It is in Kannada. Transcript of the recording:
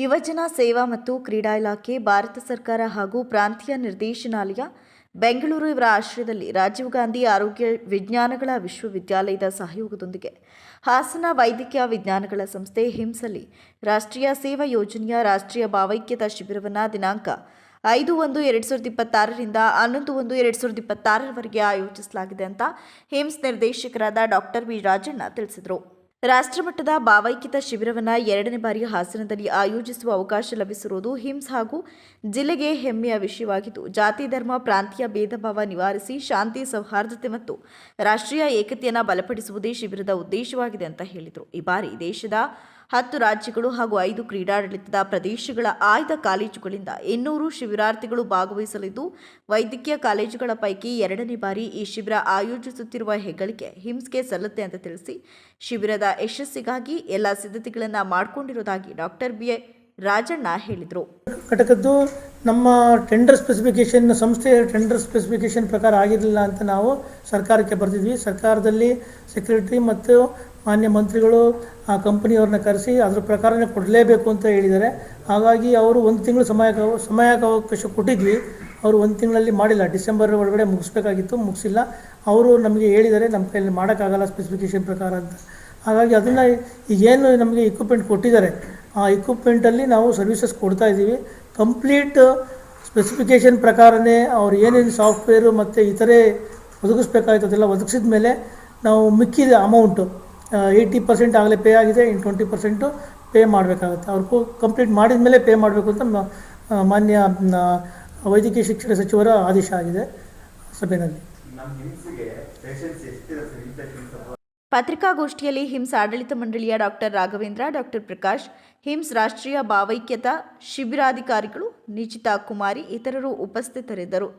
ಯುವಜನ ಸೇವಾ ಮತ್ತು ಕ್ರೀಡಾ ಇಲಾಖೆ, ಭಾರತ ಸರ್ಕಾರ ಹಾಗೂ ಪ್ರಾಂತೀಯ ನಿರ್ದೇಶನಾಲಯ ಬೆಂಗಳೂರು ಇವರ ಆಶ್ರಯದಲ್ಲಿ ರಾಜೀವ್ ಗಾಂಧಿ ಆರೋಗ್ಯ ವಿಜ್ಞಾನಗಳ ವಿಶ್ವವಿದ್ಯಾಲಯದ ಸಹಯೋಗದೊಂದಿಗೆ ಹಾಸನ ವೈದ್ಯಕೀಯ ವಿಜ್ಞಾನಗಳ ಸಂಸ್ಥೆ ಹಿಮ್ಸಲ್ಲಿ ರಾಷ್ಟ್ರೀಯ ಸೇವಾ ಯೋಜನೆಯ ರಾಷ್ಟ್ರೀಯ ಭಾವೈಕ್ಯತಾ ಶಿಬಿರವನ್ನು ದಿನಾಂಕ 5/1/2026 11/1/2026 ಆಯೋಜಿಸಲಾಗಿದೆ ಅಂತ ಹಿಮ್ಸ್ ನಿರ್ದೇಶಕರಾದ ಡಾಕ್ಟರ್ ವಿ ರಾಜಣ್ಣ ತಿಳಿಸಿದರು. ರಾಷ್ಟ್ರಮಟ್ಟದ ಭಾವೈಕ್ಯತಾ ಶಿಬಿರವನ್ನು 2ನೇ ಬಾರಿ ಹಾಸನದಲ್ಲಿ ಆಯೋಜಿಸುವ ಅವಕಾಶ ಲಭಿಸಿರುವುದು ಹಿಮ್ಸ್ ಹಾಗೂ ಜಿಲ್ಲೆಗೆ ಹೆಮ್ಮೆಯ ವಿಷಯವಾಗಿದ್ದು, ಜಾತಿ ಧರ್ಮ ಪ್ರಾಂತೀಯ ಭೇದ ಭಾವ ನಿವಾರಿಸಿ ಶಾಂತಿ ಸೌಹಾರ್ದತೆ ಮತ್ತು ರಾಷ್ಟ್ರೀಯ ಏಕತೆಯನ್ನು ಬಲಪಡಿಸುವುದೇ ಶಿಬಿರದ ಉದ್ದೇಶವಾಗಿದೆ ಅಂತ ಹೇಳಿದರು. ಈ ಬಾರಿ ದೇಶದ 10 ರಾಜ್ಯಗಳು ಹಾಗೂ 5 ಕ್ರೀಡಾಡಳಿತದ ಪ್ರದೇಶಗಳ ಆಯ್ದ ಕಾಲೇಜುಗಳಿಂದ 200 ಶಿಬಿರಾರ್ಥಿಗಳು ಭಾಗವಹಿಸಲಿದ್ದು, ವೈದ್ಯಕೀಯ ಕಾಲೇಜುಗಳ ಪೈಕಿ 2ನೇ ಬಾರಿ ಈ ಶಿಬಿರ ಆಯೋಜಿಸುತ್ತಿರುವ ಹೆಗ್ಗಳಿಕೆ ಹಿಮ್ಸ್ಗೆ ಸಲ್ಲುತ್ತೆ ಅಂತ ತಿಳಿಸಿ, ಶಿಬಿರದ ಯಶಸ್ಸಿಗಾಗಿ ಎಲ್ಲ ಸಿದ್ಧತೆಗಳನ್ನು ಮಾಡಿಕೊಂಡಿರುವುದಾಗಿ ಡಾಕ್ಟರ್ ಬಿ ರಾಜಣ್ಣ ಹೇಳಿದರು. ಘಟಕದ್ದು ನಮ್ಮ ಟೆಂಡರ್ ಸ್ಪೆಸಿಫಿಕೇಷನ್, ಸಂಸ್ಥೆಯ ಟೆಂಡರ್ ಸ್ಪೆಸಿಫಿಕೇಷನ್ ಪ್ರಕಾರ ಆಗಿರಲಿಲ್ಲ ಅಂತ ನಾವು ಸರ್ಕಾರಕ್ಕೆ ಬರೆದಿದ್ವಿ. ಸರ್ಕಾರದಲ್ಲಿ ಸೆಕ್ರೆಟರಿ ಮತ್ತು ಮಾನ್ಯ ಮಂತ್ರಿಗಳು ಆ ಕಂಪನಿಯವ್ರನ್ನ ಕರೆಸಿ ಅದರ ಪ್ರಕಾರನೇ ಕೊಡಲೇಬೇಕು ಅಂತ ಹೇಳಿದ್ದಾರೆ. ಹಾಗಾಗಿ ಅವರು 1 ತಿಂಗಳು ಸಮಯಾವಕಾಶ ಕೊಟ್ಟಿದ್ವಿ. ಅವರು 1 ತಿಂಗಳಲ್ಲಿ ಮಾಡಿಲ್ಲ. ಡಿಸೆಂಬರ್ ಒಳಗಡೆ ಮುಗಿಸ್ಬೇಕಾಗಿತ್ತು, ಮುಗಿಸಿಲ್ಲ. ಅವರು ನಮಗೆ ಹೇಳಿದ್ದಾರೆ ನಮ್ಮ ಕೈಯಲ್ಲಿ ಮಾಡೋಕ್ಕಾಗಲ್ಲ ಸ್ಪೆಸಿಫಿಕೇಷನ್ ಪ್ರಕಾರ ಅಂತ. ಹಾಗಾಗಿ ಅದನ್ನು ಈಗೇನು ನಮಗೆ ಇಕ್ವಿಪ್ಮೆಂಟ್ ಕೊಟ್ಟಿದ್ದಾರೆ, ಆ ಇಕ್ವಿಪ್ಮೆಂಟಲ್ಲಿ ನಾವು ಸರ್ವಿಸಸ್ ಕೊಡ್ತಾಯಿದ್ದೀವಿ. ಕಂಪ್ಲೀಟ್ ಸ್ಪೆಸಿಫಿಕೇಷನ್ ಪ್ರಕಾರನೇ ಅವ್ರು ಏನೇನು ಸಾಫ್ಟ್ವೇರು ಮತ್ತು ಇತರೆ ಒದಗಿಸ್ಬೇಕಾಯ್ತದೆಲ್ಲ ಒದಗಿಸಿದ ಮೇಲೆ ನಾವು ಮಿಕ್ಕಿದ ಅಮೌಂಟು 80% ಆಗಲೇ ಪೇ ಆಗಿದೆ, ಇನ್ನು 20% ಪೇ ಮಾಡಬೇಕಾಗುತ್ತೆ. ಅವ್ರು ಕಂಪ್ಲೀಟ್ ಮಾಡಿದ ಮೇಲೆ ಪೇ ಮಾಡಬೇಕು ಅಂತ ಮಾನ್ಯ ವೈದ್ಯಕೀಯ ಶಿಕ್ಷಣ ಸಚಿವರ ಆದೇಶ ಆಗಿದೆ ಸಭೆಯಲ್ಲಿ. ಪತ್ರಿಕಾಗೋಷ್ಠಿಯಲ್ಲಿ ಹಿಮ್ಸ್ ಆಡಳಿತ ಮಂಡಳಿಯ doctor Raghavendra, doctor Prakash, hymns ರಾಷ್ಟ್ರೀಯ ಭಾವೈಕ್ಯತಾ ಶಿಬಿರಾಧಿಕಾರಿಗಳು ನಿಚಿತಾ ಕುಮಾರಿ ಇತರರು ಉಪಸ್ಥಿತರಿದ್ದರು.